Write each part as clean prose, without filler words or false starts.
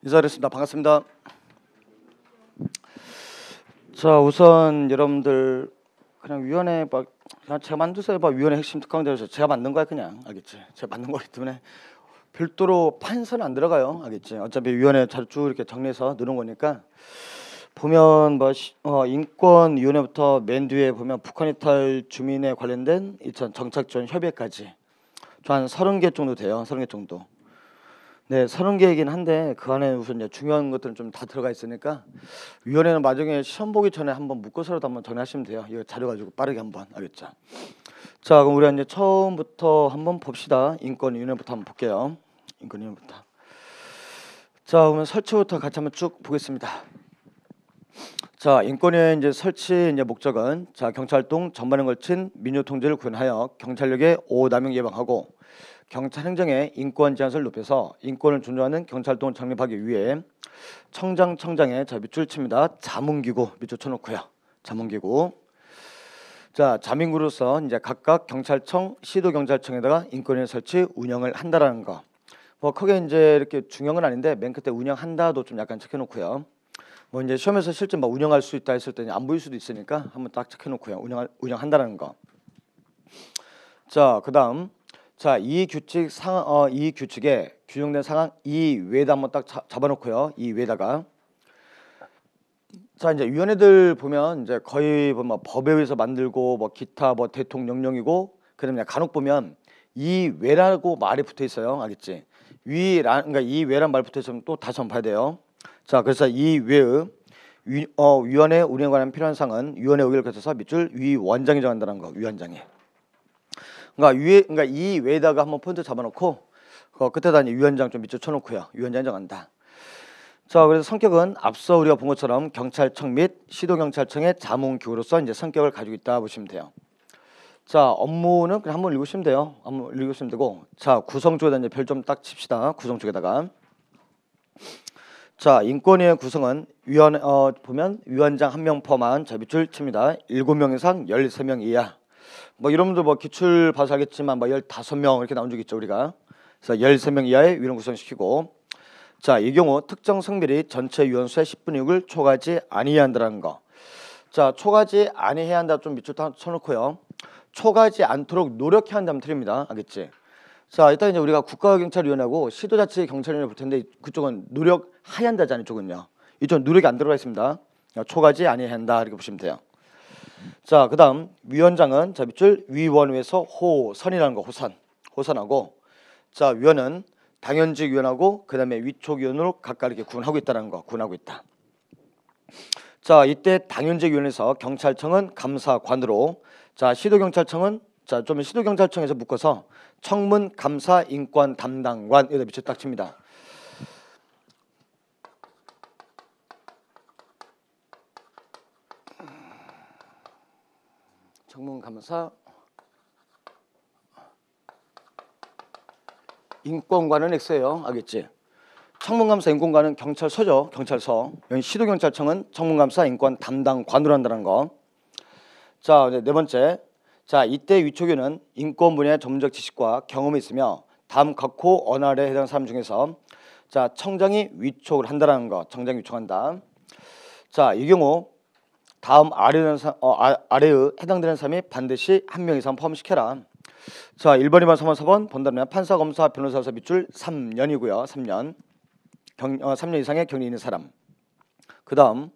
인사드리겠습니다. 반갑습니다. 자, 우선 여러분들 그냥 위원회 그냥 제가 만드세요. 위원회 핵심 특강대에서 제가 만든 거야 그냥. 알겠지? 제가 만든 거기 때문에 별도로 판서는 안 들어가요. 알겠지? 어차피 위원회 자주 이렇게 정리해서 넣는 거니까 보면 인권위원회부터 맨 뒤에 보면 북한 이탈 주민에 관련된 2000 정착지원 협의회까지 한 30개 정도 돼요. 30개 정도. 네, 30개이긴 한데 그 안에 우선 이제 중요한 것들은 좀 다 들어가 있으니까 위원회는 나중에 시험 보기 전에 한번 묶어서라도 한번 정리하시면 돼요. 이거 자료 가지고 빠르게 한번. 알겠죠? 자, 그럼 우리가 이제 처음부터 한번 봅시다. 인권위원회부터 한번 볼게요. 인권위원회부터. 자, 그러면 설치부터 같이 한번 쭉 보겠습니다. 자, 인권위의 이제 설치 이제 목적은 경찰활동 전반에 걸친 민주 통제를 구현하여 경찰력의 오남용 예방하고 경찰 행정의 인권 제한을 높여서 인권을 존중하는 경찰활동을 창립하기 위해 청장의 밑줄 칩니다. 자문기구 밑줄 쳐놓고요. 자문기구. 자, 자민구로서 이제 각각 경찰청, 시도경찰청에다가 인권위를 설치 운영을 한다라는 거. 크게 이제 이렇게 중요한 건 아닌데 맨 끝에 운영한다도 좀 약간 체크해놓고요. 이제 시험에서 실제 운영할 수 있다 했을 때 안 보일 수도 있으니까 한번 딱 체크해놓고요. 운영한다라는 거. 자, 그다음. 자, 이 규칙에 규정된 상황 이외에다 한번 딱 잡아놓고요. 이외에다가 자, 이제 위원회들 보면 이제 거의 법에 의해서 만들고 기타 대통령령이고 그다음에 간혹 보면 이외라고 말이 붙어 있어요. 알겠지? 그러니까 이외란 말 붙어 있으면 또 다시 한번 봐야 돼요. 자, 그래서 이외의 위원회 운영에 관한 필요한 사항은 위원회 의결을 거쳐서 밑줄 위원장이 정한다는 거. 위원장이. 그러니까 이 외에다가 한번 포인트 잡아놓고 끝에다 위원장 좀 밑줄 쳐놓고요. 위원장이 정한다. 자, 그래서 성격은 앞서 우리가 본 것처럼 경찰청 및 시도경찰청의 자문기구로서 이제 성격을 가지고 있다 보시면 돼요. 자, 업무는 그냥 한번 읽으시면 돼요. 한번 읽으시면 되고, 자, 구성 쪽에다 이제 별 좀 딱 칩시다. 구성 쪽에다가. 자, 인권위의 구성은 보면 위원장 1명 포함한 밑줄 칩니다. 7명 이상 13명 이하. 여러분들 기출 봐서 알겠지만 15명 이렇게 나온 적 있죠, 우리가. 그래서 13명 이하의 위원 구성시키고, 자, 이 경우 특정 성별이 전체 위원 수의 10분의 6을 초과하지 아니해야 한다는 거. 자, 초과하지 아니해야 한다 좀 밑줄 쳐놓고요. 초과하지 않도록 노력해야 한다면 틀립니다. 알겠지? 자, 일단 이제 우리가 국가경찰위원회하고 시도자치경찰위원회 볼 텐데 그쪽은 노력해야 한다잖아요. 이쪽은요. 이쪽은 노력이 안 들어가 있습니다. 초과하지 아니해야 한다 이렇게 보시면 돼요. 자, 그다음 위원장은 밑줄 위원회에서 호선이라는 거. 호선하고, 자, 위원은 당연직 위원하고 그다음에 위촉 위원으로 각각 이렇게 구분하고 있다는 거. 구분하고 있다. 자, 이때 당연직 위원회에서 경찰청은 감사관으로, 자, 시도경찰청은 좀 시도경찰청에서 묶어서 청문 감사 인권 담당관 여기다 밑줄 딱 칩니다. 청문감사 인권관은 X예요. 알겠지? 청문감사 인권관은 경찰서죠. 경찰서. 여기 시도경찰청은 청문감사 인권 담당관으로 한다는 거. 자, 네 번째. 자, 이때 위촉위원은 인권 분야의 전문적 지식과 경험이 있으며 다음 각호 언어에 해당하는 사람 중에서 자, 청장이 위촉을 한다는 거. 청장이 위촉한다. 자, 이 경우 다음 아래의 해당되는 사람이 반드시 1명 이상 포함시켜라. 자, 1번, 2번, 3번, 4번 본다면 판사, 검사, 변호사에서 밑줄 3년이고요. 3년. 3년 이상의 경력이 있는 사람. 그 다음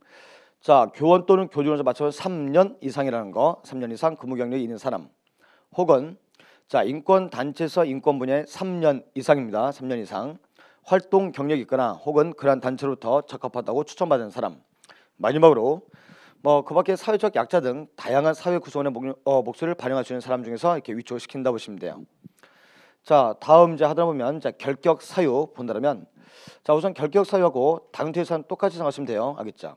자, 교원 또는 교직원에서 맞춰서 3년 이상이라는 거. 3년 이상 근무 경력이 있는 사람. 혹은 자, 인권단체에서 인권 분야에 3년 이상입니다. 3년 이상. 활동 경력이 있거나 혹은 그러한 단체로부터 적합하다고 추천받은 사람. 마지막으로 그 밖에 사회적 약자 등 다양한 사회 구성원의 목소리를 반영할 수 있는 사람 중에서 이렇게 위촉을 시킨다 보시면 돼요. 자, 다음 이제 하다 보면 자, 결격 사유 본다면 자, 우선 결격 사유하고 당투에서는 똑같이 생각하시면 돼요. 알겠죠?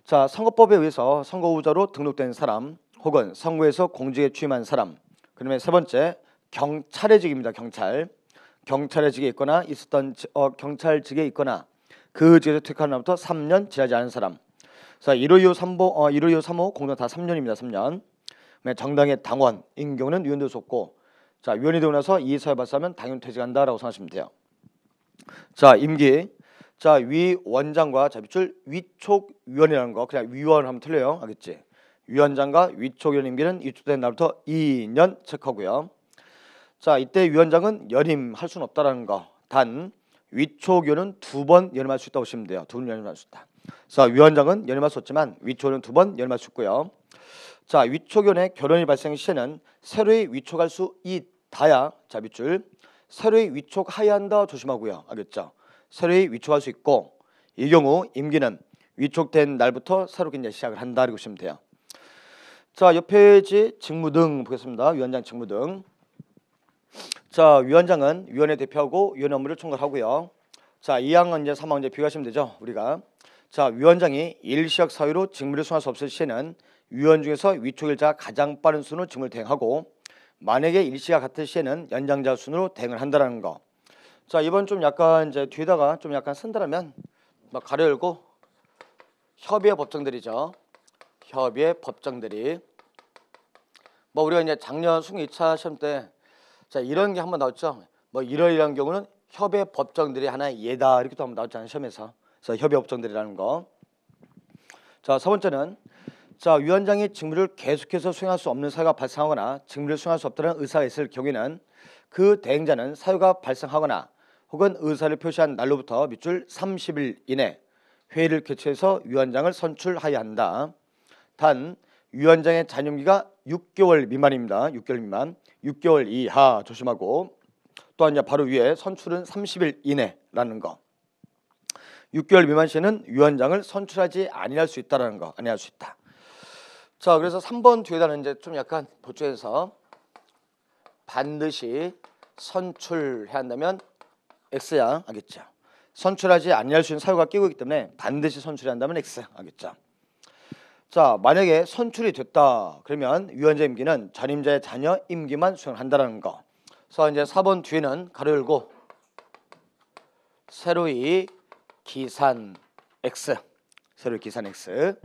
자, 선거법에 의해서 선거후보자로 등록된 사람 혹은 선거에서 공직에 취임한 사람. 그다음에 세 번째 경찰의직입니다. 경찰의직에 있거나 경찰직에 있거나 그 직에서 퇴직한 날부터 3년 지나지 않은 사람. 자, 1호, 2호, 3호 공동 다 3년입니다. 3년. 정당의 당원인 경우는 위원도 속고, 자, 위원이 되고 나서 이 사회 발사하면 당연 퇴직한다라고 생각하시면 돼요. 자, 임기. 자, 위원장과 자 밑줄 위촉위원이라는 거 그냥 위원 하면 틀려요. 알겠지? 위원장과 위촉위원 임기는 위촉된 날부터 2년 체크하고요. 자, 이때 위원장은 연임할 수는 없다라는 거. 단 위촉위원은 2번 연임할 수 있다고 보시면 돼요. 2번 연임할 수 있다. 자, 위원장은 연임할 수 없지만 위촉위원은 2번 연임할 수 있고요. 자, 위촉위원의 결혼이 발생 시에는 새로이 위촉할 수 있다야. 자, 밑줄 새로이 위촉하여야 한다 조심하고요. 알겠죠? 새로이 위촉할 수 있고 이 경우 임기는 위촉된 날부터 새롭게 이제 시작을 한다 이렇게 보시면 돼요. 자, 옆 페이지 직무 등 보겠습니다. 위원장 직무 등. 자, 위원장은 위원회 대표하고 위원회 업무를 총괄하고요. 자, 2항은 이제 3항 이제 비교하시면 되죠. 우리가 자, 위원장이 일시적 사유로 직무를 수행할 수 없을 시에는 위원 중에서 위촉일자가 가장 빠른 순으로 직무를 대행하고 만약에 일시가 같을 시에는 연장자 순으로 대행을 한다라는 거. 자, 이번 좀 약간 이제 뒤에다가 좀 약간 쓴다라면 막 가려 열고 협의의 법정들이죠. 협의의 법정들이 뭐 우리가 이제 작년 수능 2차 시험 때 자, 이런 게 한번 나왔죠. 뭐 이런 경우는 협의 법정들이 하나의 예다 이렇게 또 한번 나왔잖아요 시험에서. 그래서 협의 법정들이라는 거. 자, 4번째는 자, 위원장이 직무를 계속해서 수행할 수 없는 사유가 발생하거나 직무를 수행할 수 없다는 의사가 있을 경우에는 그 대행자는 사유가 발생하거나 혹은 의사를 표시한 날로부터 밑줄 30일 이내 회의를 개최해서 위원장을 선출하여야 한다. 단 위원장의 잔임기가 6개월 미만입니다. 6개월 미만. 6개월 이하 조심하고 또한 이제 바로 위에 선출은 30일 이내라는 거. 6개월 미만 시에는 위원장을 선출하지 아니할 수 있다라는 거. 아니할 수 있다. 자, 그래서 3번 뒤에다는 이제 좀 약간 보충해서 반드시 선출해야 한다면 X야. 알겠죠? 선출하지 아니할 수 있는 사유가 끼고 있기 때문에 반드시 선출해야 한다면 X. 알겠죠? 자, 만약에 선출이 됐다 그러면 위원장 임기는 전임자의 자녀 임기만 수행한다라는 거. 그래서 이제 4번 뒤에는 가로 열고 새로이 기산 X. 새로이 기산 X.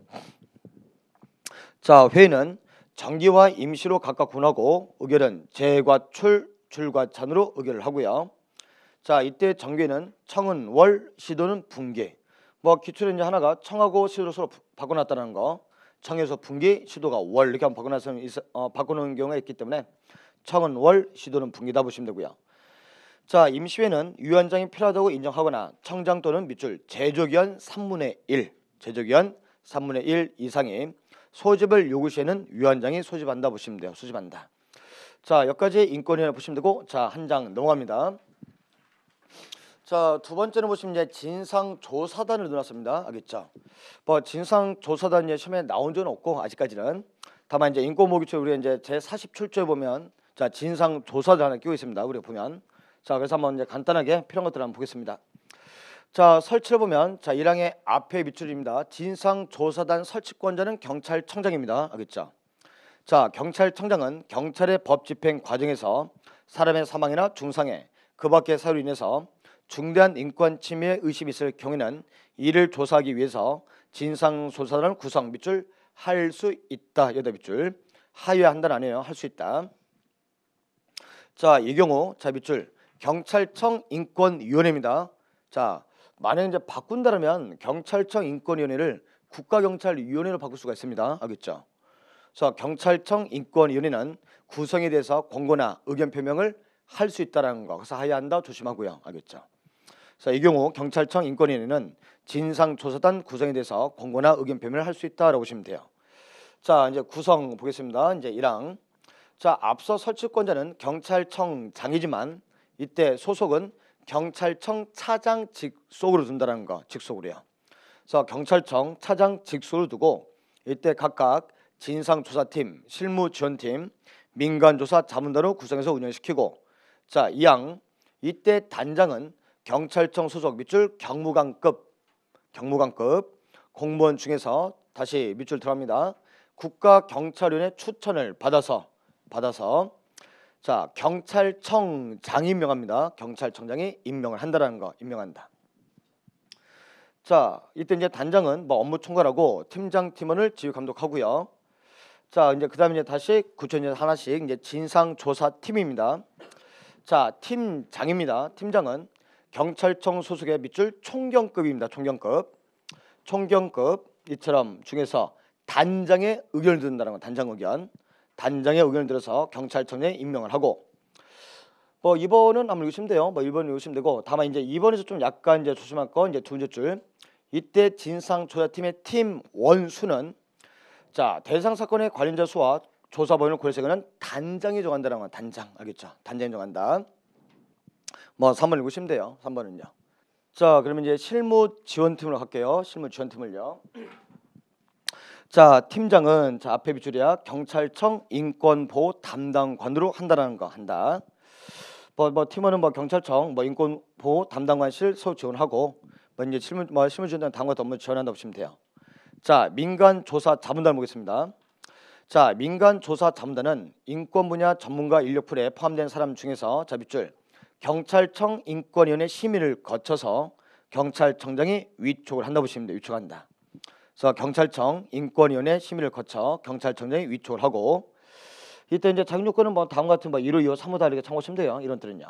자, 회의는 정기와 임시로 각각 군하고 의결은 재과출 출과찬으로 의결을 하고요. 자, 이때 정기는 청은 월, 시도는 분기. 뭐 기출은 이제 하나가 청하고 시도로 서로 바꿔놨다는 거. 청에서 분기, 시도가 월 이렇게 한번 바꿔놓은 경우가 있기 때문에 청은 월, 시도는 분기다 보시면 되고요. 자, 임시회는 위원장이 필요하다고 인정하거나 청장 또는 밑줄 제적위원 3분의 1, 제적위원 3분의 1 이상이 소집을 요구 시에는 위원장이 소집한다 보시면 돼요. 소집한다. 자, 여기까지 인권위원회 보시면 되고 자, 한 장 넘어갑니다. 자, 두 번째는 보시면 이제 진상조사단을 넣어놨습니다. 알겠죠? 뭐 진상조사단 시험에 나온 적은 없고 아직까지는 다만 이제 인권모기처 우리가 이제 제 47조에 보면 자, 진상조사단 하나 끼고 있습니다. 우리가 보면 자, 그래서 한번 이제 간단하게 필요한 것들 한번 보겠습니다. 자, 설치를 보면 자, 1항의 앞에 밑줄입니다. 진상조사단 설치권자는 경찰청장입니다. 알겠죠? 자, 경찰청장은 경찰의 법 집행 과정에서 사람의 사망이나 중상해 그 밖의 사유로 인해서 중대한 인권 침해 의심이 있을 경우에는 이를 조사하기 위해서 진상조사단을 구성 밑줄 할 수 있다. 여기다 밑줄 하여야 한다는 아니에요. 할 수 있다. 자, 이 경우 자 밑줄 경찰청 인권위원회입니다. 자, 만약 이제 바꾼다면 경찰청 인권위원회를 국가경찰위원회로 바꿀 수가 있습니다. 알겠죠? 그래서 경찰청 인권위원회는 구성에 대해서 권고나 의견 표명을 할 수 있다라는 거. 그래서 해야 한다 조심하고요. 알겠죠? 그래서 이 경우 경찰청 인권위원회는 진상조사단 구성에 대해서 권고나 의견 표명을 할 수 있다라고 보시면 돼요. 자, 이제 구성 보겠습니다. 이제 1항. 자, 앞서 설치권자는 경찰청장이지만 이때 소속은 경찰청 차장 직속으로 둔다는 거. 직속으로요. 그래서 경찰청 차장 직속으로 두고 이때 각각 진상조사팀, 실무지원팀, 민간조사 자문단으로 구성해서 운영시키고 자, 2항. 이때 단장은 경찰청 소속 밑줄 경무관급 공무원 중에서 다시 밑줄 들어갑니다. 국가경찰위원회 추천을 받아서 자, 경찰청장이 임명합니다. 경찰청장이 임명을 한다라는 거. 임명한다. 자, 이때 이제 단장은 뭐 업무 총괄하고 팀장 팀원을 지휘 감독하고요. 자, 이제 그다음에 이제 다시 구체적인 하나씩 이제 진상조사팀입니다. 자, 팀장입니다. 팀장은 경찰청 소속의 밑줄 총경급입니다. 총경급. 총경급 이처럼 중에서 단장의 의견을 듣는다는 건 단장 의견. 단장의 의견을 들어서 경찰청장에 임명을 하고 뭐 2번은 한번 읽으시면 돼요. 뭐 1번 읽으시면 되고 다만 이제 2번에서 좀 약간 이제 조심할 거 이제 두 번째 줄. 이때 진상조사팀의 팀 원수는 자 대상 사건의 관련자 수와 조사본을 고려해서는 단장이 정한다는 건 단장 알겠죠? 단장이 정한다. 뭐 3번 읽으시면 돼요. 3번은요. 자 그러면 이제 실무 지원팀으로 갈게요. 실무 지원팀을요. 자 팀장은 자 앞에 밑줄이야 경찰청 인권보호 담당관으로 한다라는 거 한다. 뭐 팀원은 뭐 경찰청 뭐 인권보호 담당관실 서로 지원하고 뭐 이제 실무 지원단 당과 업무 지원한다고 보시면 돼요. 자 민간 조사 자문단 보겠습니다. 자 민간 조사 자문단은 인권 분야 전문가 인력풀에 포함된 사람 중에서 자 밑줄 경찰청 인권위원회 심의를 거쳐서 경찰청장이 위촉을 한다고 보시면 돼요. 위촉한다. 그래서 경찰청 인권위원회 심의를 거쳐 경찰청장이 위촉을 하고 이때 이제 자격 요건은 뭐 다음 같은 뭐 1호, 2호, 3호 다 이렇게 참고하시면 돼요. 이런 뜻은요.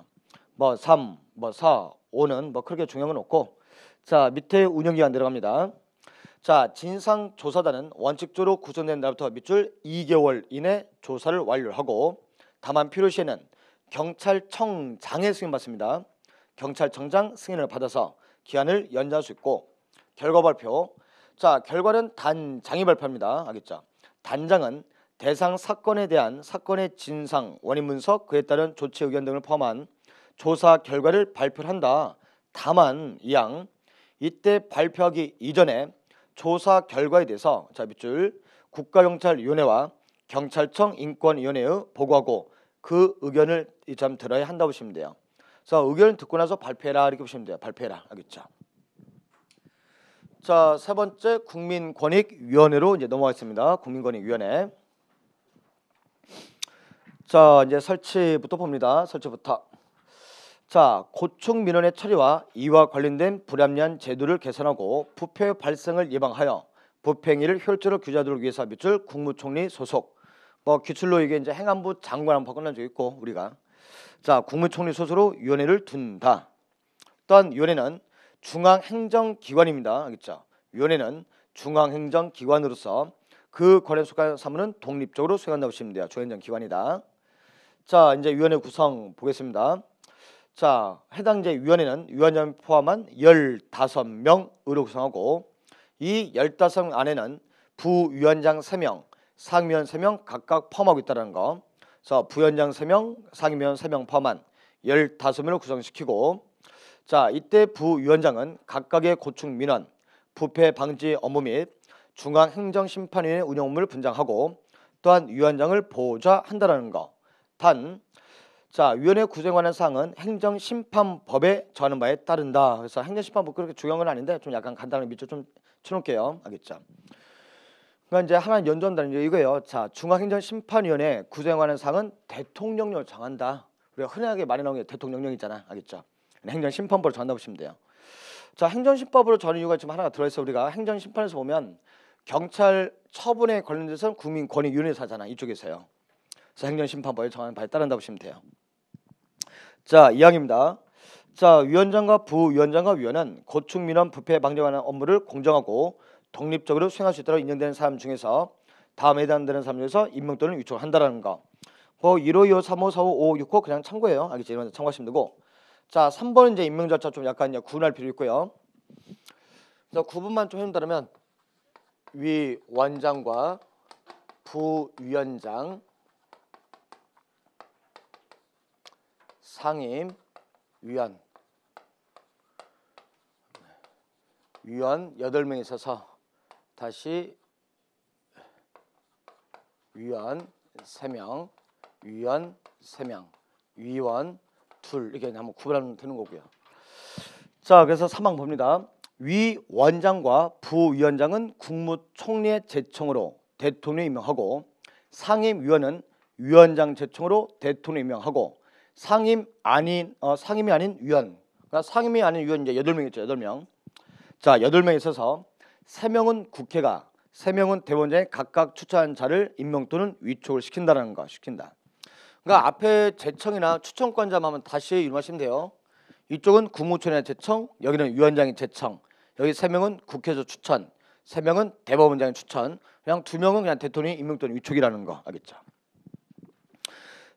뭐 3, 뭐 4, 5는 뭐 그렇게 중요한 건 없고 자 밑에 운영기간 들어갑니다. 자 진상조사단은 원칙적으로 구성된 날부터 밑줄 2개월 이내 조사를 완료하고 다만 필요시에는 경찰청장의 승인 받습니다. 경찰청장 승인을 받아서 기한을 연장할 수 있고 결과 발표 자 결과는 단장이 발표합니다. 알겠죠? 단장은 대상 사건에 대한 사건의 진상, 원인 분석, 그에 따른 조치 의견 등을 포함한 조사 결과를 발표한다. 다만 이양 이때 발표하기 이전에 조사 결과에 대해서 자 밑줄 국가경찰위원회와 경찰청 인권위원회에 보고하고 그 의견을 좀 들어야 한다고 보시면 돼요. 그래서 의견을 듣고 나서 발표해라 이렇게 보시면 돼요. 발표해라 알겠죠? 자 세 번째 국민권익위원회로 이제 넘어가겠습니다. 국민권익위원회. 자 이제 설치부터 봅니다. 설치부터. 자 고충 민원의 처리와 이와 관련된 불합리한 제도를 개선하고 부패 발생을 예방하여 부패행위를 효율적으로 규제하도록 위해서 밑줄 국무총리 소속. 뭐 기출로 이게 이제 행안부 장관 한번 바꿔낸 적 있고 우리가 자 국무총리 소속으로 위원회를 둔다. 또한 위원회는 중앙행정기관입니다. 알겠죠? 위원회는 중앙행정기관으로서 그 권한 속한 사무는 독립적으로 수행한다고 보시면 돼요. 중앙행정기관이다. 자 이제 위원회 구성 보겠습니다. 자 해당 이제 위원회는 위원장 포함한 15명으로 구성하고 이 15명 안에는 부위원장 3명, 상임위원 3명 각각 포함하고 있다는 거. 그래서 부위원장 3명, 상임위원 3명 포함한 15명을 구성시키고 자 이때 부위원장은 각각의 고충 민원, 부패 방지 업무 및 중앙행정심판위원회 운영 업무를 분장하고 또한 위원장을 보좌한다는 거. 단 자 위원회 구성에 관한 사항은 행정심판법에 정하는 바에 따른다. 그래서 행정심판법 그렇게 중요한 건 아닌데 좀 약간 간단하게 밑줄 좀 쳐놓을게요. 알겠죠? 그러니까 이제 하나 연주한다는 게 이거예요. 자 중앙행정심판위원회 구성에 관한 사항은 대통령령을 정한다. 우리가 흔하게 많이 나오는 게 대통령령이잖아. 알겠죠? 행정심판법을 정한다고 보시면 돼요. 자 행정심판법으로 정하는 이유가 지금 하나가 들어있어. 우리가 행정심판에서 보면 경찰 처분에 관련돼서는 국민권익위원회에서 하잖아. 이쪽에서요. 그래서 행정심판법에 정하는 바에 따른다고 보시면 돼요. 자 2항입니다. 자 위원장과 부위원장과 위원은 고충민원 부패 방지에 관한 업무를 공정하고 독립적으로 수행할 수 있도록 인정되는 사람 중에서 다음에 해당되는 사람 중에서 임명 또는 위촉을 한다라는 거. 뭐 1호, 2호, 3호, 4호, 5호, 6호 그냥 참고해요. 알겠지? 이런 거 참고하시면 되고. 자 3번은 이제 임명 절차 좀 약간 이제 구분할 필요 있고요. 그래서 구분만 좀 해준다면 위원장과 부위원장, 상임, 위원 8명이 있어서 다시 위원 3명, 위원 3명, 위원 2 이렇게 한번 구분하면 되는 거고요. 자 그래서 3항 봅니다. 위원장과 부위원장은 국무총리의 제청으로 대통령이 임명하고 상임위원은 위원장 제청으로 대통령이 임명하고 상임이 아닌 위원 그러니까 상임이 아닌 위원 이제 8명 있죠. 8명. 자 8명이 있어서 3명은 국회가 3명은 대법원장이 각각 추천한 자를 임명 또는 위촉을 시킨다는 거 시킨다. 그러니까 앞에 제청이나 추천권자만 하면 다시 이용하시면 돼요. 이쪽은 국무총리의 제청, 여기는 위원장이 제청. 여기 3명은 국회에서 추천, 3명은 대법원장이 추천. 그냥 2명은 그냥 대통령이 임명 또는 위촉이라는 거 알겠죠?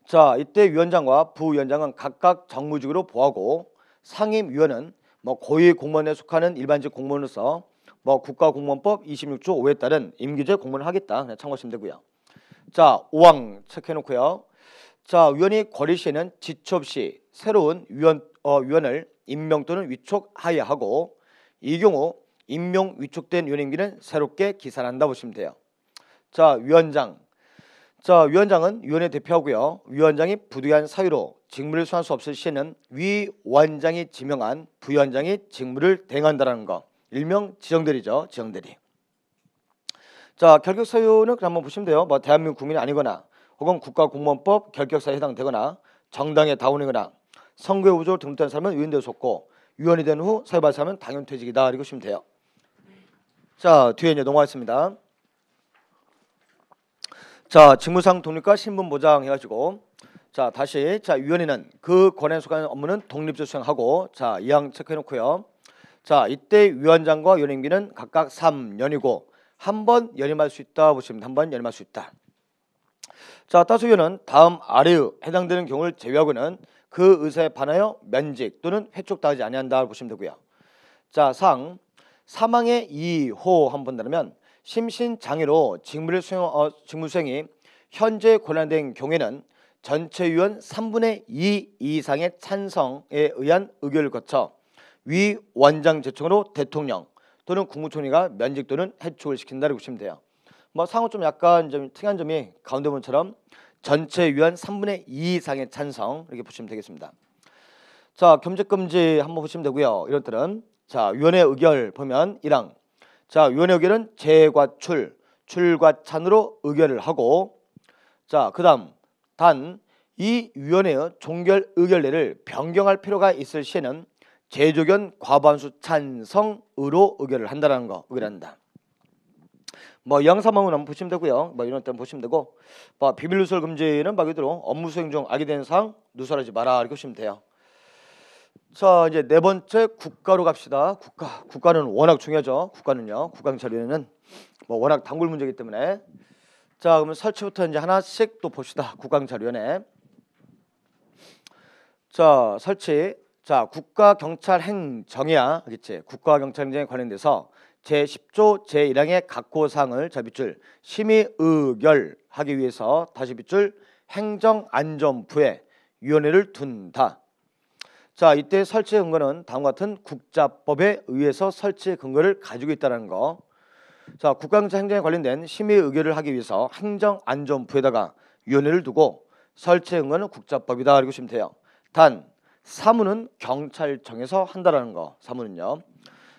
자, 이때 위원장과 부위원장은 각각 정무직으로 보하고 상임위원은 뭐 고위 공무원에 속하는 일반직 공무원으로서 뭐 국가공무원법 26조 5에 따른 임기제 공무원을 하겠다. 그냥 참고하시면 되고요. 자, 5항 체크해놓고요. 자, 위원이 거리 시에는 지체 없이 새로운 위원을 임명 또는 위촉하여야 하고 이 경우 임명 위촉된 위원 임기는 새롭게 기산한다 보시면 돼요. 자, 위원장. 자, 위원장은 위원회 대표하고요. 위원장이 부득이한 사유로 직무를 수행할 수 없을 시에는 위원장이 지명한 부위원장이 직무를 대행한다는 거. 일명 지정대리죠. 지정대리. 자, 결격 사유는 그냥 한번 보시면 돼요. 뭐 대한민국 국민이 아니거나 혹은 국가공무원법 결격사유에 해당되거나 정당의 다원이거나 선거에 우조로 등록된 사람은 위원대에 속고 위원이 된 후 사유 발생하면 당연퇴직이다. 이렇게 보시면 돼요. 자, 뒤에 이제 넘어가겠습니다. 자, 직무상 독립과 신분 보장 해가지고 자, 다시 자, 위원회는 그 권한에 속하는 업무는 독립적으로 수행하고 자, 이항 체크해놓고요. 자, 이때 위원장과 위원 임기는 각각 3년이고 한 번 연임할 수 있다 보시면 됩니다. 한 번 연임할 수 있다. 자, 따라서 위원은 다음 아래의 해당되는 경우를 제외하고는 그 의사에 반하여 면직 또는 회촉당하지 아니한다 보시면 되고요. 자, 상 사망의 이호 한번 본다면 심신장애로 직무 수행이 현재 권한된 경우에는 전체 위원 3분의 2 이상의 찬성에 의한 의결을 거쳐 위원장 제청으로 대통령 또는 국무총리가 면직 또는 해촉을 시킨다고 보시면 돼요. 뭐 상호 좀 약간 좀 특이한 점이 가운데 문처럼 전체 위원 3분의 2 이상의 찬성 이렇게 보시면 되겠습니다. 자, 겸직금지 한번 보시면 되고요. 이런 때는 자, 위원회 의결 보면 1항 자, 위원회 의결은 재과 출과 찬으로 의결을 하고 자, 그 다음 단 이 위원회의 종결 의결례를 변경할 필요가 있을 시에는 재조견 과반수 찬성으로 의결을 한다는 거 의결한다. 뭐 이항사항은 한번 보시면 되고요. 뭐 이런 때 보시면 되고 뭐 비밀 누설 금지는 말 그대로 업무 수행 중 악의된 사항 누설하지 마라 이렇게 보시면 돼요. 자, 이제 네 번째 국가로 갑시다. 국가는 워낙 중요하죠. 국가는요. 국가경찰위원회는 뭐 워낙 단골 문제이기 때문에 자, 그러면 설치부터 이제 하나씩 또 봅시다. 국가경찰위원회. 자, 설치. 자, 국가경찰행정이야, 알겠지? 국가경찰행정에 관련돼서 제10조 제1항의 각호 사항을 자 밑줄 심의 의결하기 위해서 다시 밑줄 행정안전부에 위원회를 둔다. 자, 이때 설치 근거는 다음과 같은 국자법에 의해서 설치 근거를 가지고 있다는 거. 자, 국가경찰행정에 관련된 심의 의결을 하기 위해서 행정안전부에다가 위원회를 두고 설치 근거는 국자법이다. 이렇게 보시면 돼요. 단 사무는 경찰청에서 한다라는 거. 사무는요.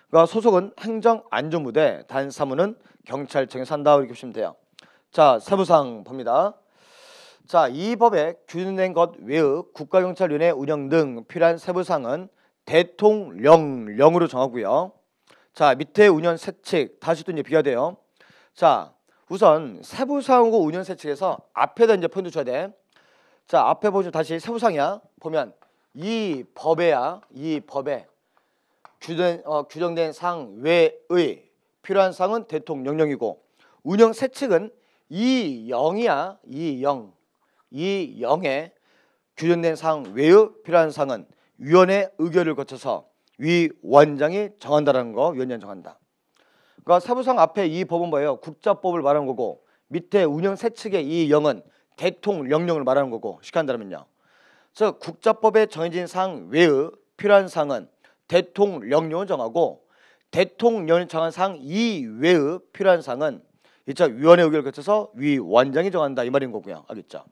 그러니까 소속은 행정안전부대, 단 사무는 경찰청에서 한다. 이렇게 보시면 돼요. 자, 세부사항 봅니다. 자, 이 법에 규정된 것 외의 국가경찰위원회 운영 등 필요한 세부사항은 대통령령으로 정하고요. 자, 밑에 운영 세칙 다시 또 이제 비교돼요. 자, 우선 세부사항하고 운영 세칙에서 앞에다 이제 포인트 줘야 돼. 자, 앞에 보시면 다시 세부사항이야. 보면 이 법에야, 이 법에 규정된 사항 외의 필요한 사항은 대통령령이고 운영 세칙은 이 영이야. 이 영에 규정된 사항 외의 필요한 사항은 위원회 의결을 거쳐서 위원장이 정한다라는 거. 위원장이 정한다. 그러니까 세부사항 앞에 이 법은 뭐예요? 국자법을 말하는 거고 밑에 운영 세칙의 이 영은 대통령령을 말하는 거고 쉽게 한다면요. 그래서 국자법에 정해진 사항 외의 필요한 사항은 대통령령을 정하고 대통령이 정한 사항 이외의 필요한 사항은 이차 위원회 의결을 거쳐서 위원장이 정한다 이 말인 거고요. 알겠죠?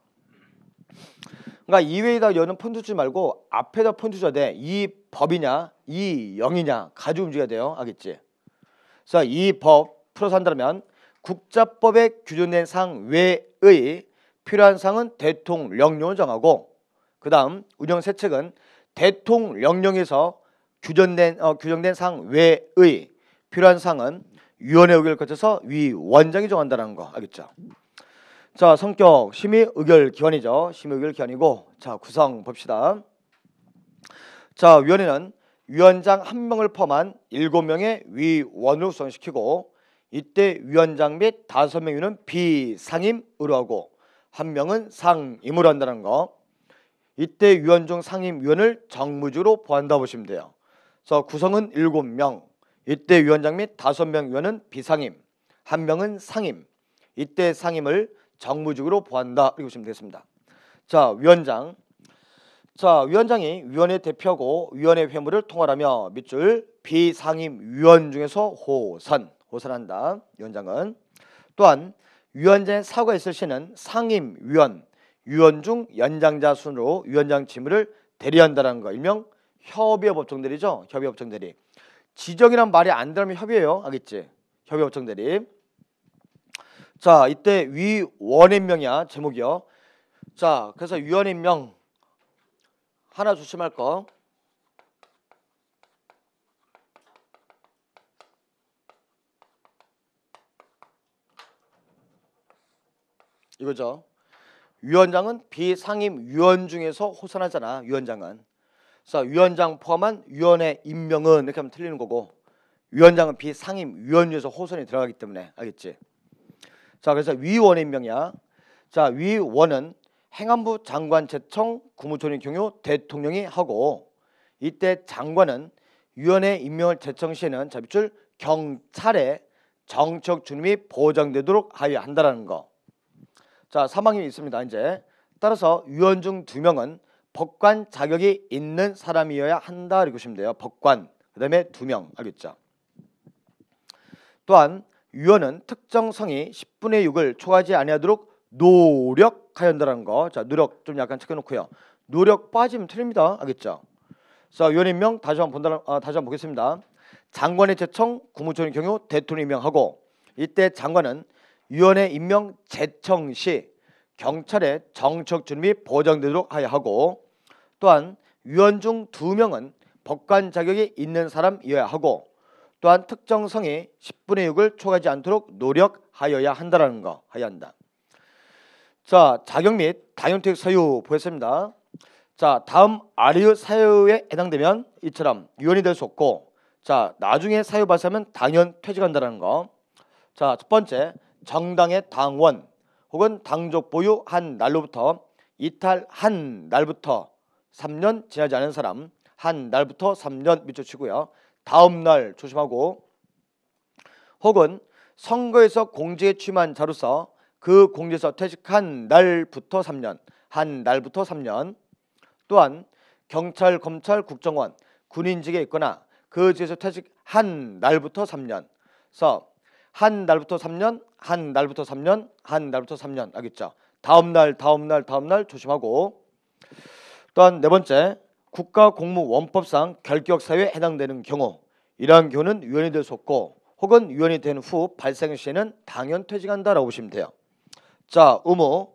그러니까 이외에다 여는 포인트 주지 말고 앞에다 포인트 줘야 돼. 이 법이냐 이 영이냐 가지고 움직여야 돼요. 알겠지? 그래서 이 법 풀어서 한다면 국자법에 규정된 사항 외의 필요한 사항은 대통령령을 정하고 그 다음 운영 세칙은 대통령령에서 규정된 사항 외의 필요한 사항은 위원회 의결을 거쳐서 위원장이 정한다는 거. 알겠죠? 자, 성격 심의 의결 기관이죠. 심의 의결 기관이고 자, 구성 봅시다. 자, 위원회는 위원장 1명을 포함한 7명의 위원으로 구성시키고 이때 위원장 및 5명 위는 비상임으로 하고 1명은 상임으로 한다는 거. 이때 위원 중 상임위원을 정무직으로 보한다 보시면 돼요. 그래서 구성은 7명. 이때 위원장 및 5명 위원은 비상임, 1명은 상임. 이때 상임을 정무직으로 보한다 이렇게 보시면 되겠습니다. 자, 위원장. 자, 위원장이 위원회 대표하고 위원회 회무를 통할하며 밑줄 비상임 위원 중에서 호선한다. 위원장은 또한 위원장의 사고가 있을 시에는 상임 위원 중 연장자 순으로 위원장 직무를 대리한다는 거. 일명 협의회 법정대리죠. 협의회 법정대리. 지정이란 말이 안 들어가면 협의회요. 알겠지? 협의회 법정대리. 자, 이때 위원의 명이야. 제목이요. 자, 그래서 위원의 명 하나 조심할 거. 이거죠. 위원장은 비상임 위원 중에서 호선하잖아. 위원장은. 그래서 위원장 포함한 위원회 임명은 이렇게 하면 틀리는 거고 위원장은 비상임 위원 중에서 호선이 들어가기 때문에 알겠지? 자, 그래서 위원의 임명이야. 자, 위원은 행안부 장관 제청 국무총리 경우 대통령이 하고 이때 장관은 위원회 임명을 제청 시에는 자, 밑줄 경찰의 정책 준임이 보장되도록 하여야 한다는 거. 자, 사망이 있습니다. 이제 따라서 위원 중 2명은 법관 자격이 있는 사람이어야 한다 이렇게 보시면 돼요. 법관. 그다음에 2명. 알겠죠? 또한 위원은 특정 성이 10분의 6을 초과하지 아니하도록 노력하여야 한다는 거. 자, 노력 좀 약간 체크해놓고요. 노력 빠지면 틀립니다. 알겠죠? 자, 위원 임명 다시 한번 보겠습니다. 장관의 제청 국무총리 경우 대통령이 임명하고 이때 장관은 위원회 임명 제청 시 경찰의 정책 준임이 보장되도록 하여야 하고 또한 위원 중 2명은 법관 자격이 있는 사람이어야 하고 또한 특정 성이 10분의 6을 초과하지 않도록 노력하여야 한다라는 거. 하여야 한다. 자, 자격 및 당연퇴직 사유 보겠습니다. 자, 다음 아래의 사유에 해당되면 이처럼 위원이 될 수 없고 자, 나중에 사유 발생하면 당연 퇴직한다는 거. 자, 첫 번째 정당의 당원 혹은 당적 보유한 날로부터 이탈한 날부터 3년 지나지 않은 사람 한 날부터 3년 밑줄 치고요. 다음 날 조심하고 혹은 선거에서 공직에 취임한 자로서 그 공직에서 퇴직한 날부터 3년 한 날부터 3년 또한 경찰, 검찰, 국정원, 군인직에 있거나 그 직에서 퇴직한 날부터 3년 그래서 한 날부터 3년 한 날부터 3년 한 날부터 3년 알겠죠? 다음 날 조심하고 또한 네 번째 국가공무원법상 결격사유에 해당되는 경우 이러한 경우는 위원이 될 수 없고 혹은 위원이 된 후 발생 시에는 당연 퇴직한다라고 보시면 돼요. 자, 의무.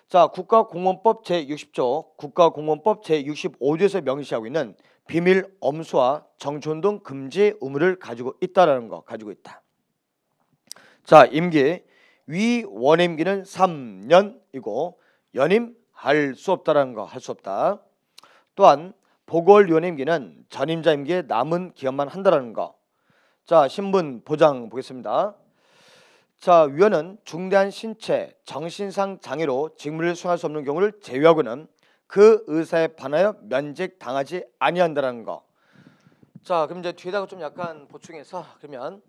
자, 국가공무원법 제60조 국가공무원법 제65조에서 명시하고 있는 비밀 엄수와 정치운동 금지 의무를 가지고 있다라는 거 가지고 있다. 자, 임기 위원의 임기는 3년이고 연임할 수 없다라는 거 할 수 없다. 또한 보궐위원회 임기는 전임자 임기에 남은 기간만 한다라는 거. 자, 신분 보장 보겠습니다. 자, 위원은 중대한 신체, 정신상 장애로 직무를 수행할 수 없는 경우를 제외하고는 그 의사에 반하여 면직당하지 아니한다라는 거. 자, 그럼 이제 뒤에다가 좀 약간 보충해서 그러면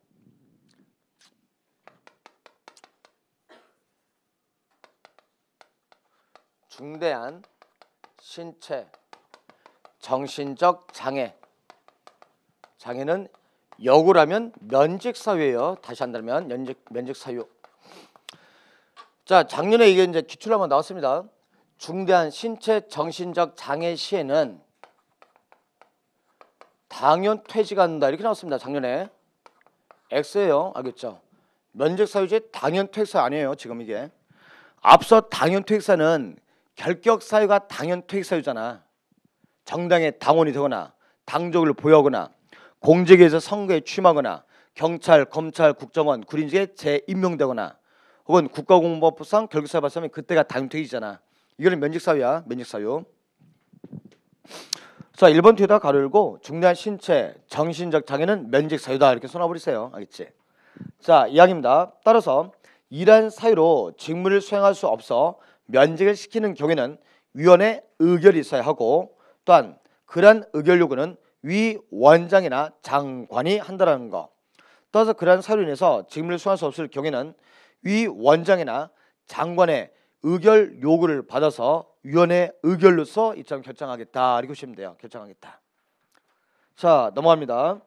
중대한 신체, 정신적 장애는 역으라면 면직사유예요. 다시 한다면 면직사유. 자, 작년에 이게 이제 기출로 한번 나왔습니다. 중대한 신체, 정신적 장애 시에는 당연 퇴직한다 이렇게 나왔습니다. 작년에 X예요. 알겠죠? 면직사유지 당연 퇴직사유 아니에요. 지금 이게 앞서 당연 퇴직사는 결격사유가 당연 퇴직사유잖아. 정당의 당원이 되거나 당적을 보유하거나 공직에서 선거에 취임하거나 경찰, 검찰, 국정원, 군인직에 재임명되거나 혹은 국가공무원법상 결격사유 발생하면 그때가 당연퇴직이잖아. 이거는 면직사유야. 면직사유. 자, 1번 뒤에다 가로 열고 중대한 신체, 정신적 장애는 면직 사유다 이렇게 써놔버리세요. 알겠지? 자, 이야기입니다. 따라서 이러한 사유로 직무를 수행할 수 없어 면직을 시키는 경우에는 위원회 의결이 있어야 하고 또한 그러한 의결 요구는 위 원장이나 장관이 한다는 거. 따라서 그러한 사유로 인해서 직무를 수행할 수 없을 경우에는 위 원장이나 장관의 의결 요구를 받아서 위원회 의결로서 입장 결정하겠다 이렇게 보시면 돼요. 결정하겠다. 자, 넘어갑니다.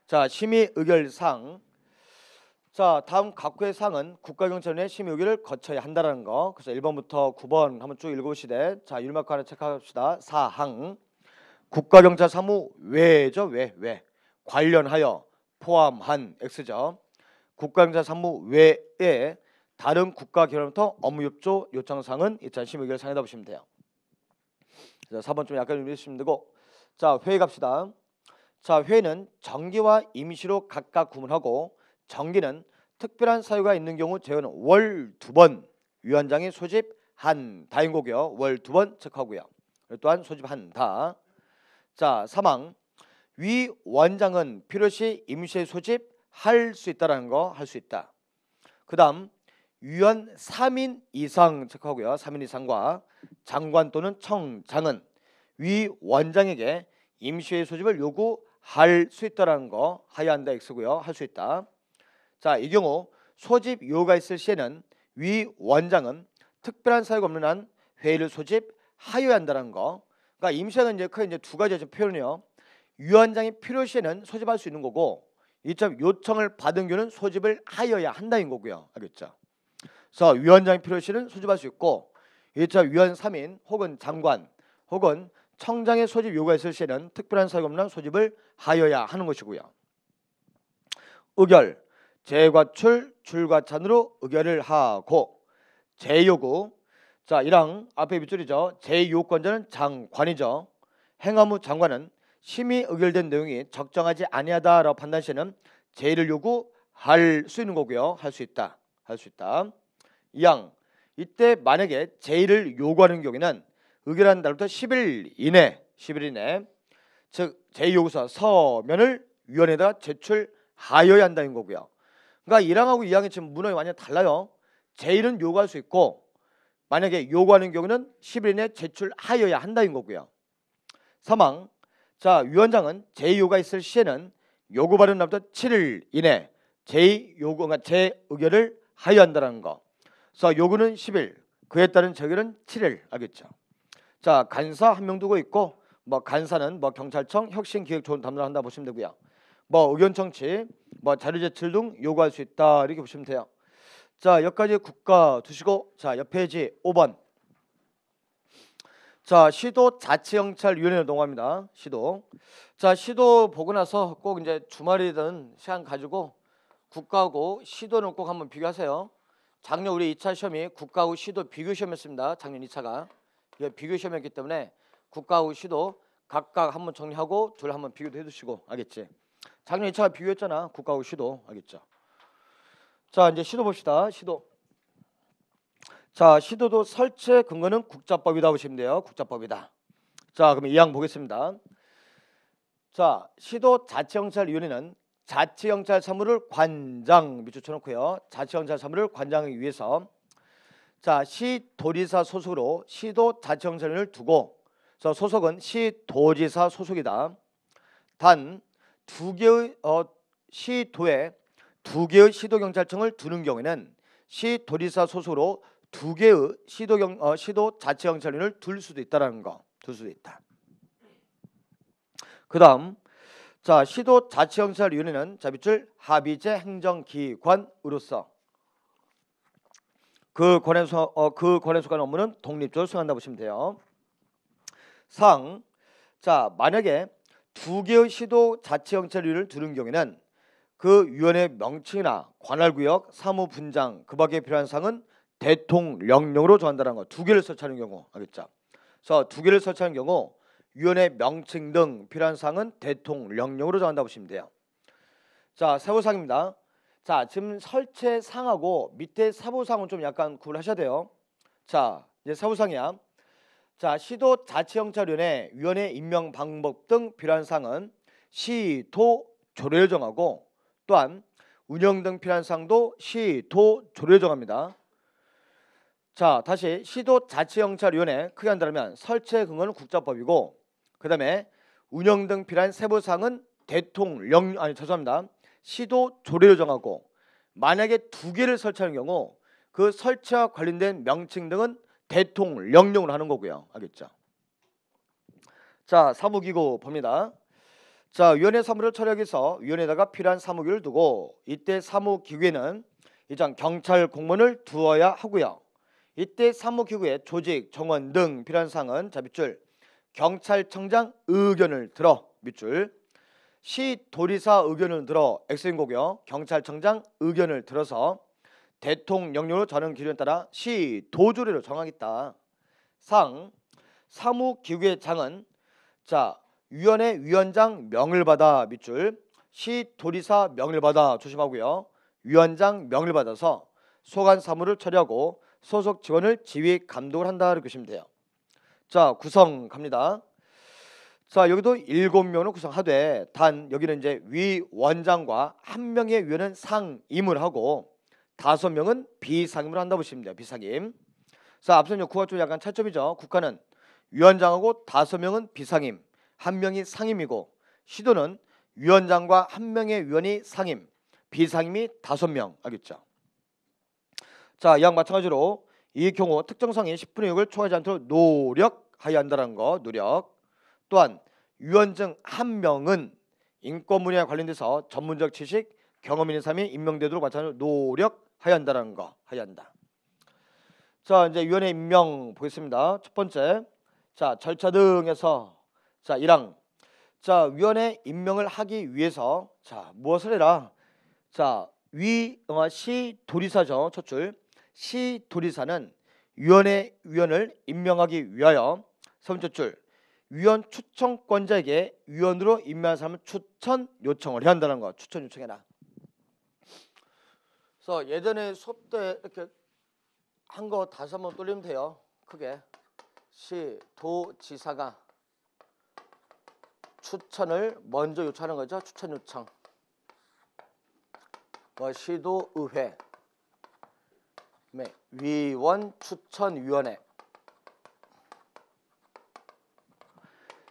자, 심의 의결사항. 자, 다음 각호의 사항은 국가경찰위원회 심의 의결을 거쳐야 한다는 거. 그래서 1번부터 9번 한번 쭉 읽어보시되, 자, 율마크 하나 체크합시다. 사항. 국가경찰 사무 외죠. 외. 관련하여 포함한 X죠. 국가경찰 사무 외에 다른 국가 기관부터 업무 협조 요청사항은 이차 심의 의결 사항이다 보시면 돼요. 자, 4번 좀 약간 읽으시면 되고, 자, 회의 갑시다. 자, 회의는 정기와 임시로 각각 구분하고 정기는 특별한 사유가 있는 경우 제외는 월 2번 위원장이 소집한다인 거고요. 월 2번 체크하고요. 또한 소집한다. 자, 3항 위 원장은 필요시 임시에 소집할 수 있다라는 거 할 수 있다. 그 다음 위원 3인 이상 체크하고요. 3인 이상과 장관 또는 청장은 위 원장에게 임시회 소집을 요구할 수 있다라는 거 하여야 한다 X고요. 할 수 있다. 자, 이 경우 소집 요구가 있을 시에는 위 원장은 특별한 사유가 없는 한 회의를 소집하여야 한다는 거. 그러니까 임시회는 이제 크게 이제 두 가지 표현이요. 위원장이 필요시에는 소집할 수 있는 거고, 이점 요청을 받은 경우는 소집을 하여야 한다인 거고요. 알겠죠? 그래서 위원장이 필요시에는 소집할 수 있고, 이점 위원 3인 혹은 장관 혹은 청장의 소집 요구가 있을 시에는 특별한 사유가 없는 소집을 하여야 하는 것이고요. 의결 재과출 출과찬으로 의결을 하고 재요구. 자, 1항 앞에 밑줄이죠. 재요건자는 장관이죠. 행안부 장관은 심의 의결된 내용이 적정하지 아니하다라고 판단 시에는 제의를 요구할 수 있는 거고요. 할 수 있다. 할 수 있다. 2항 이때 만약에 제의를 요구하는 경우에는 의결한 날부터 10일 이내 즉 제의 요구서 서면을 위원회에다가 제출하여야 한다는 거고요. 그러니까 1항하고 2항이 지금 문헌이 완전 달라요. 제의는 요구할 수 있고 만약에 요구하는 경우는 10일 이내 제출하여야 한다는 거고요. 3항 자, 위원장은 제의 요구가 있을 시에는 요구받은 날부터 7일 이내 제의 요구, 그러니까 재의결을 하여야 한다는 거. 그래서 요구는 10일, 그에 따른 재의결은 7일. 알겠죠? 자, 간사 한 명 두고 있고, 뭐 간사는 뭐 경찰청 혁신기획조언 담당한다 보시면 되고요. 뭐 의견 청취, 뭐 자료 제출 등 요구할 수 있다 이렇게 보시면 돼요. 자, 여기까지 국가 두시고, 자, 옆 페이지 5번. 자, 시도자치경찰위원회로 넘어갑니다. 시도. 자, 시도 보고 나서 꼭 이제 주말이든 시간 가지고 국가하고 시도는 꼭 한번 비교하세요. 작년 우리 2차 시험이 국가하고 시도 비교 시험이었습니다. 작년 2차가. 이게 비교 시험이었기 때문에 국가하고 시도 각각 한번 정리하고 둘 한번 비교도 해두시고. 알겠지? 작년 2차가 비교했잖아. 국가하고 시도. 알겠죠? 자, 이제 시도 봅시다. 시도. 자, 시도도 설치의 근거는 국자법이다 보시면 돼요. 국자법이다. 자, 그럼 2항 보겠습니다. 자, 시도자치경찰위원회는 자치경찰 사무를 관장 밑줄 쳐놓고요. 자치경찰 사무를 관장하기 위해서 자, 시도지사 소속으로 시도자치경찰위원회를 두고 저 소속은 시도지사 소속이다. 단 두 개의 시도에 두 개의 시도경찰청을 두는 경우에는 시도지사 소속으로 두 개의 시도자치경찰위원회를 둘 수도 있다라는 거, 둘 수도 있다. 그다음, 자, 시도자치경찰위원회는 자 밑줄 합의제 행정기관으로서 그 권한에 속하는 업무는 독립적으로 수행한다 보시면 돼요. 상, 자, 만약에 두 개의 시도자치경찰위원회를 두는 경우에는 그 위원회 명칭이나 관할구역, 사무분장, 그 밖에 필요한 사항은 대통령령으로 정한다는 거. 두 개를 설치하는 경우. 알겠죠? 그래서 두 개를 설치하는 경우 위원회 명칭 등 필요한 사항은 대통령령으로 정한다고 보시면 돼요. 자, 세부사항입니다. 자, 지금 설치사항하고 밑에 사부사항은 좀 약간 구분하셔야 돼요. 자, 이제 세부사항이야. 자, 시도자치경찰위원회 위원회 임명 방법 등 필요한 사항은 시도조례로 정하고 또한 운영 등 필요한 사항도 시도조례로 정합니다. 자, 다시 시도자치경찰위원회 크게 한다면 설치의 근거는 국자법이고 그 다음에 운영 등 필요한 세부사항은 시도조례로 정하고 만약에 2개를 설치하는 경우 그 설치와 관련된 명칭 등은 대통령령으로 하는 거고요. 알겠죠? 자, 사무기구 봅니다. 자, 위원회 사무를 처리하기 위해서 위원회에다가 필요한 사무기구를 두고 이때 사무기구에는 이장 경찰 공무원을 두어야 하고요. 이때 사무기구의 조직, 정원 등 필요한 사항은 자 밑줄 경찰청장 의견을 들어 밑줄 시도지사 의견을 들어 X인 거고요. 경찰청장 의견을 들어서 대통령령으로 정하는 기준에 따라 시도조례로 정하겠다. 상 사무기구의 장은 자 위원회 위원장 명을 받아 밑줄 시도지사 명을 받아 조심하고요. 위원장 명을 받아서 소관 사무를 처리하고 소속 직원을 지휘 감독을 한다 이렇게 보시면 돼요. 자, 구성 갑니다. 자, 여기도 7명을 구성하되 단 여기는 이제 위원장과 1명의 위원은 상임을 하고 5명은 비상임을 한다 보시면 돼요. 비상임. 자, 앞선 국가 좀 약간 차점이죠. 국가는 위원장하고 5명은 비상임, 1명이 상임이고 시도는 위원장과 1명의 위원이 상임, 비상임이 5명. 알겠죠? 자, 이와 마찬가지로 이 경우 특정성이 10분의 6을 초과하지 않도록 노력하여야 한다는 거. 노력. 또한 위원 중 1명은 인권 분야에 관련돼서 전문적 지식, 경험 있는 사람이 임명되도록 마찬가지로 노력하여야 한다는 거. 하여야 한다. 자, 이제 위원회 임명 보겠습니다. 첫 번째, 자 절차 등에서 자 1항, 자 위원회 임명을 하기 위해서 자 무엇을 해라. 자 시도지사죠. 첫 줄, 시도지사는 위원회 위원을 임명하기 위하여 세 번째 줄, 위원 추천권자에게 위원으로 임명한 사람은 추천 요청을 해야 한다는 거. 추천 요청해라. 그래서 예전에 수업 때 이렇게 한 거 다시 한번 돌리면 돼요. 크게. 시도지사가 추천을 먼저 요청하는 거죠. 추천 요청. 시도의회, 위원 추천위원회,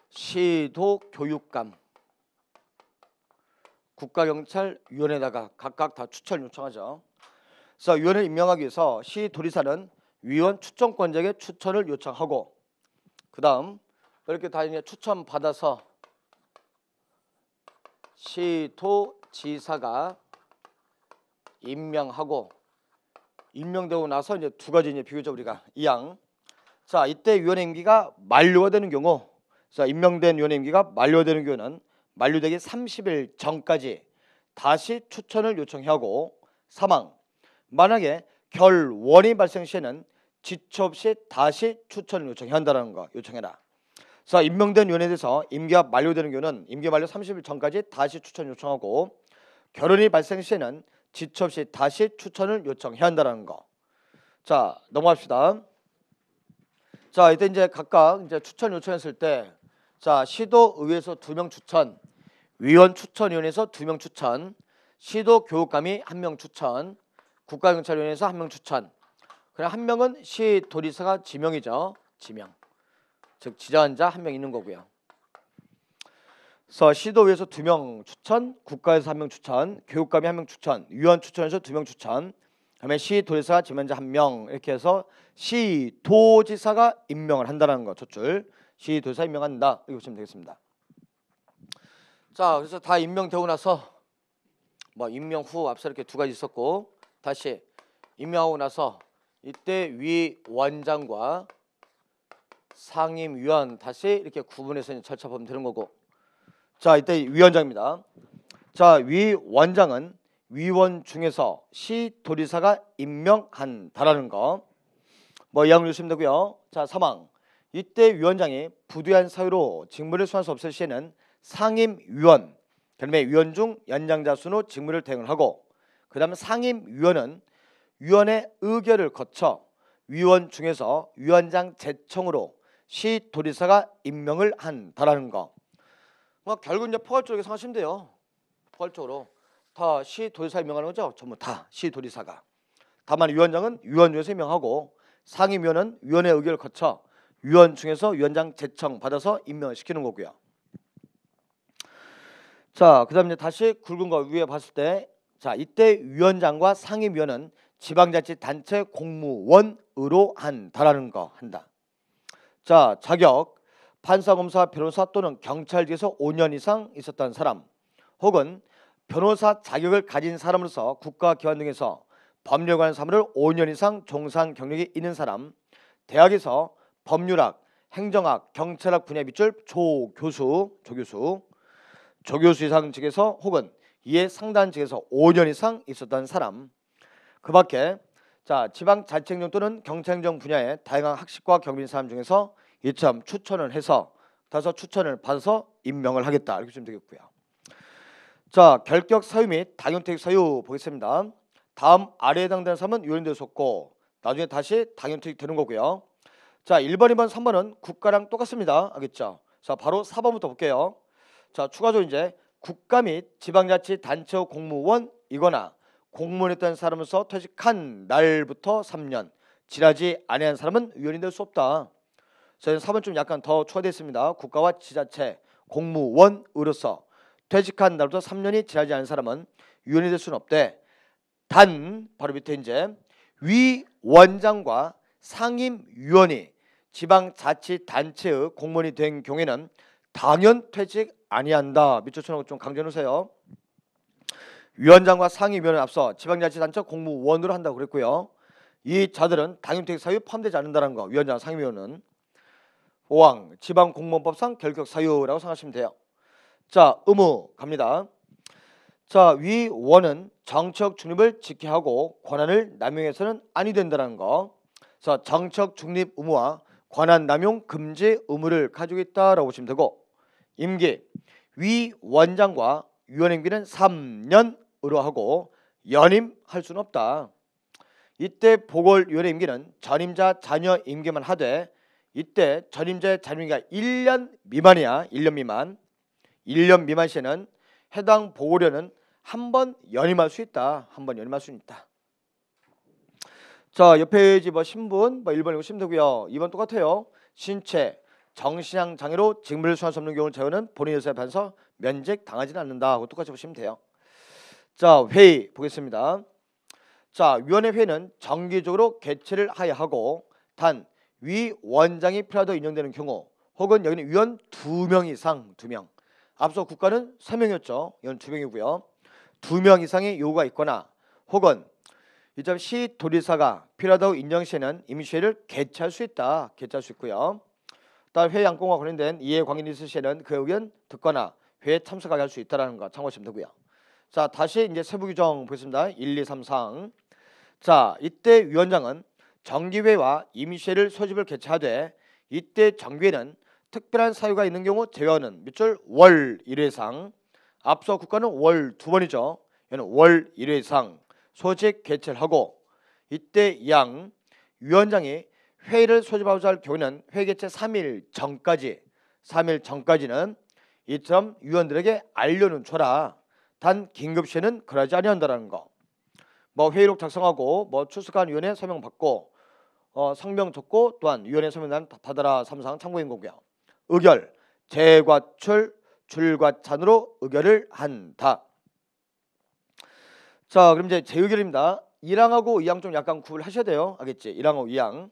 시도교육감, 국가경찰위원회에다가 각각 다 추천 요청하죠. 그래서 위원을 임명하기 위해서 시도지사는 위원 추천권자에게 추천을 요청하고 그 다음 이렇게 다 이제 추천 받아서 시도지사가 임명하고 임명되고 나서 이제 두 가지 이제 비교죠. 우리가 이항. 자, 이때 위원회 임기가 만료가 되는 경우, 자 임명된 위원회 임기가 만료되는 경우는 만료되기 30일 전까지 다시 추천을 요청해야 하고, 사망 만약에 결원이 발생 시에는 지체 없이 다시 추천을 요청해야 한다는 거. 요청해라. 자, 임명된 위원회에 대해서 임기가 만료되는 경우는 임기 만료 30일 전까지 다시 추천 요청하고, 결원이 발생 시에는 지체 없이 다시 추천을 요청해야 한다는 거. 자, 넘어갑시다. 자, 이때 이제 각각 이제 추천 요청했을 때, 자 시도의회에서 2명 추천, 위원 추천위원회에서 2명 추천, 시도교육감이 1명 추천, 국가경찰위원회에서 1명 추천. 그냥 1명은 시도지사가 지명이죠. 지명. 즉 지정한 자 1명 있는 거고요. 그래서 시도의회에서 2명 추천, 국가에서 1명 추천, 교육감이 1명 추천, 위원 추천에서 2명 추천, 그다음에 시도지사가 지명자 1명, 이렇게 해서 시도지사가 임명을 한다는 거. 첫 줄, 시도지사 임명한다. 이렇게 보시면 되겠습니다. 자, 그래서 다 임명되고 나서 임명 후 앞서 이렇게 두 가지 있었고, 다시 임명하고 나서 이때 위원장과 상임위원 다시 이렇게 구분해서 절차 보면 되는 거고. 자, 이때 위원장입니다. 자, 위원장은 위원 중에서 시도지사가 임명한다라는 거. 이항을 주시면 되고요. 자, 사망. 이때 위원장이 부득이한 사유로 직무를 수행할 수 없을 시에는 상임위원, 그다음에 위원 중 연장자 순으로 직무를 대행을 하고, 그 다음에 상임위원은 위원회 의결을 거쳐 위원 중에서 위원장 제청으로 시도지사가 임명을 한다라는 거. 결국 이제 포괄적으로 생각하시면 돼요. 포괄적으로 다 시도지사 임명하는 거죠. 전부 다 시도지사가. 다만 위원장은 위원회에서 임명하고 상임위원은 위원회 의결을 거쳐 위원 중에서 위원장 제청 받아서 임명을 시키는 거고요. 자, 그다음 이제 다시 굵은 거 위에 봤을 때, 자, 이때 위원장과 상임위원은 지방자치단체 공무원으로 한다라는 거 한다. 자, 자격 판사, 검사, 변호사 또는 경찰직에서 5년 이상 있었던 사람, 혹은 변호사 자격을 가진 사람으로서 국가기관 등에서 법률에 관한 사무를 5년 이상 종사한 경력이 있는 사람, 대학에서 법률학, 행정학, 경찰학 분야 밑줄 조교수 이상 직에서 혹은 이에 상단 직에서 5년 이상 있었던 사람, 그 밖에 자, 지방자치행정 또는 경찰행정 분야의 다양한 학식과 경비 있는 사람 중에서 이처럼 추천을 해서 다서 추천을 받아서 임명을 하겠다, 이렇게 보시면 되겠고요. 자, 결격 사유 및 당연퇴직 사유 보겠습니다. 다음 아래에 해당되는 사람은 위원이 되어 있었고 나중에 다시 당연퇴직 되는 거고요. 자, 1번, 2번, 3번은 국가랑 똑같습니다. 알겠죠? 자, 바로 4번부터 볼게요. 자, 추가적으로 이제 국가 및 지방자치단체 공무원이거나 공무원했던 사람으로서 퇴직한 날부터 3년 지나지 아니한 사람은 위원이 될 수 없다. 저는 4번 좀 약간 더 추가됐습니다. 국가와 지자체 공무원으로서 퇴직한 날부터 3년이 지나지 않은 사람은 위원이 될 수는 없대. 단 바로 밑에 이제 위원장과 상임위원이 지방자치단체의 공무원이 된 경우에는 당연 퇴직 아니한다. 밑줄 쳐놓고 좀 강조해 놓으세요. 위원장과 상임위원은 앞서 지방자치단체 공무원으로 한다고 그랬고요. 이 자들은 당연퇴직 사유 포함되지 않는다는 거. 위원장, 상임위원은 5항 지방공무원법상 결격 사유라고 생각하시면 돼요. 자, 의무 갑니다. 자, 위원은 정책 중립을 지켜야 하고 권한을 남용해서는 아니 된다는 거. 그래서 정책 중립 의무와 권한 남용 금지 의무를 가지고 있다라고 보시면 되고, 임기 위원장과 위원 임기는 3년으로 하고 연임할 수는 없다. 이때 보궐위원회 임기는 전임자 자녀 임기만 하되, 이때 전임자의 자녀 임기가 1년 미만이야. 1년 미만. 1년 미만 시에는 해당 보궐위원은 한 번 연임할 수 있다. 한 번 연임할 수 있다. 자, 옆 페이지 신분 1번 읽으시면 되고요. 2번 똑같아요. 신체 정신형 장애로 직무를 수행할 수 없는 경우 제외는 본인 의사에 반해서 면직 당하지는 않는다 하고 똑같이 보시면 돼요. 자, 회의 보겠습니다. 자, 위원회 회의는 정기적으로 개최를 하여야 하고 단 위원장이 필요하다고 인정되는 경우, 혹은 여기는 위원 2명 이상 2명. 앞서 국가는 3명이었죠. 이건 2명이고요. 2명 이상의 요구가 있거나, 혹은 이점 시도지사가 필요하다고 인정 시에는 임시회를 개최할 수 있다. 개최할 수 있고요. 다음 회의 안건과 관련된 이해 관계인 있을 시에는 그 의견 듣거나 회의에 참석하게 할 수 있다는 거 참고하시면 되고요. 자, 다시 이제 세부 규정 보겠습니다. 1, 2, 3, 4항. 자, 이때 위원장은 정기회와 임시회를 소집을 개최하되, 이때 정기회는 특별한 사유가 있는 경우 제외하는 밑줄 월 1회상. 앞서 국가는 월 2번이죠. 얘는 월 1회상 소집 개최를 하고, 이때 양 위원장이 회의를 소집하고자 할 경우는 회의 개최 3일 전까지는 이처럼 위원들에게 알려는 줘라. 단 긴급시에는 그러지 아니한다라는 거. 회의록 작성하고 출석한 위원회 서명 받고 성명 적고 또한 위원회 서명단 받아라 3상 참고인 거고요. 의결 재과출 줄과찬으로 의결을 한다. 자, 그럼 이제 재의결입니다. 1항하고 2항 좀 약간 구분을 하셔야 돼요. 알겠지? 1항하고 2항.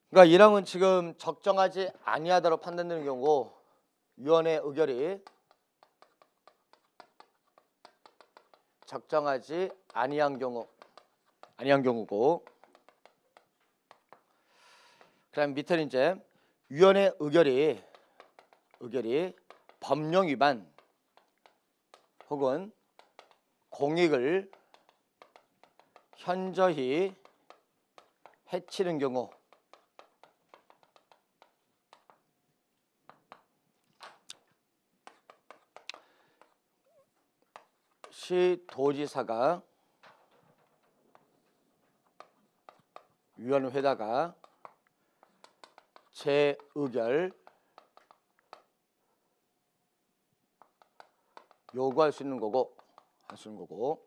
그러니까 1항은 지금 적정하지 아니하다로 판단되는 경우, 위원회 의결이 적정하지 아니한 경우고, 그다음 밑에는 이제 위원회 의결이 법령 위반 혹은 공익을 현저히 해치는 경우, 시도지사가 위원회에다가 재의결 요구할 수 있는 거고 할 수 있는 거고.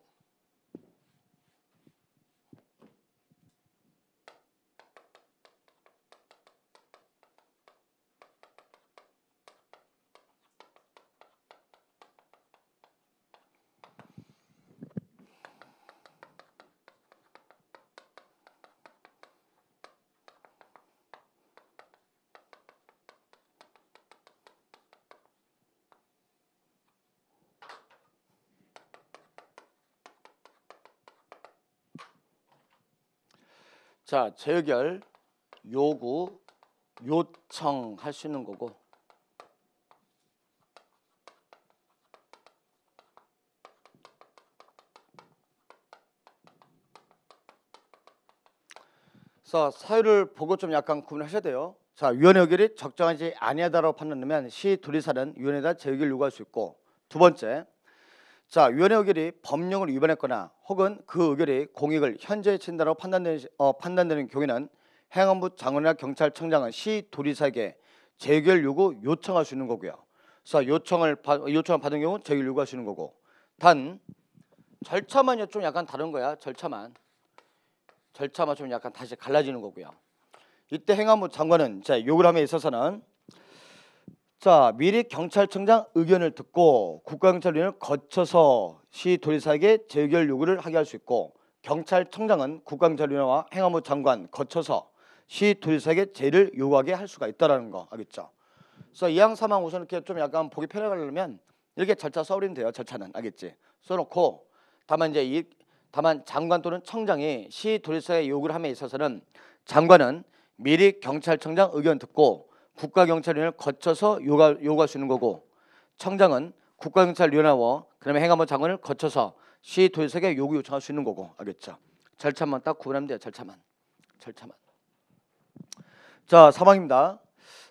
자, 재의결 요구 요청할 수 있는 거고. 그래서 사유를 보고 좀 약간 구분하셔야 돼요. 자, 위원회 의결이 적정하지 아니하다라고 판단되면 시 도지사는 위원회에다 재의결 요구할 수 있고, 두 번째, 자, 위원회 의결이 법령을 위반했거나 혹은 그 의결이 공익을 현저히 침해한다고 판단되는 경우에는 행안부 장관이나 경찰청장은 시 도지사에게 재의결 요구 요청할 수 있는 거고요. 그래서 요청을 받은 경우 재의결 요구할 수 있는 거고, 단 절차만요 좀 약간 다른 거야. 절차만 좀 약간 다시 갈라지는 거고요. 이때 행안부 장관은 자, 요구를 함에 있어서는 자, 미리 경찰청장 의견을 듣고 국가경찰위원회를 거쳐서 시 도지사에게 재의결 요구를 하게 할 수 있고, 경찰청장은 국가경찰위원회와 행안부 장관 거쳐서 시 도지사에게 재의를 요구하게 할 수가 있다라는 거 알겠죠? 그래서 이항 사항 우선 이렇게 좀 약간 보기 편하려면 이렇게 절차 써버리면 돼요. 절차는 알겠지? 써놓고 다만 장관 또는 청장이 시 도지사의 요구를 함에 있어서는 장관은 미리 경찰청장 의견 듣고 국가경찰위원회를 거쳐서 요구할 수 있는 거고, 청장은 국가경찰위원회와 그다음에 행안부 장관을 거쳐서 시 도지사에게 요구 요청할 수 있는 거고 알겠죠? 절차만 딱 구분하면 돼요. 절차만. 자, 사망입니다.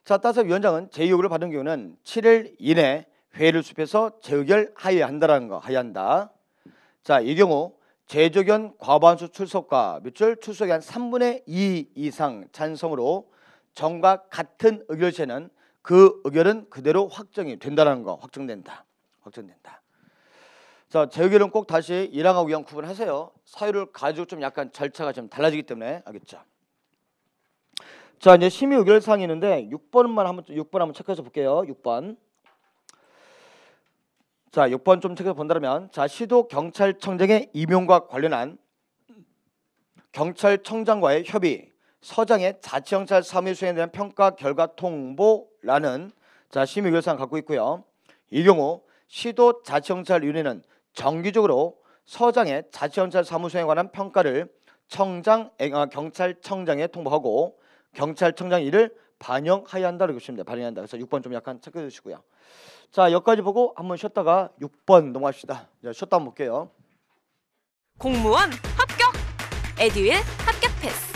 자, 따라서 위원장은 재의요구를 받은 경우는 7일 이내 회의를 수립해서 재의결 하여야 한다라는 거. 하여야 한다. 자, 이 경우 재조견 과반수 출석과 밑줄 출석의 한 3분의 2 이상 찬성으로 정과 같은 의결 시에는 그 의결은 그대로 확정이 된다는 거. 확정된다. 자, 재의결은 꼭 다시 1항하고 2항 구분하세요. 사유를 가지고 좀 약간 절차가 좀 달라지기 때문에 알겠죠? 자, 이제 심의 의결 사항이 있는데 6번 한번 체크해서 볼게요. 6번. 자, 6번 좀 체크해 본다면, 자, 시도 경찰청장의 임용과 관련한 경찰청장과의 협의, 서장의 자치경찰 사무의 수행에 대한 평가 결과 통보라는 자, 심의 의결 사항을 갖고 있고요. 이 경우 시도 자치경찰위원회는 정기적으로 서장의 자치경찰 사무 수행에 관한 평가를 경찰청장에 통보하고 경찰청장이 이를 반영하여야 한다고 보시면 됩니다. 반영한다. 그래서 6번 좀 약간 체크해 주시고요. 자, 여기까지 보고 한번 쉬었다가 6번 넘어갑시다. 자, 쉬었다 한번 볼게요. 공무원 합격! 에듀윌 합격 패스!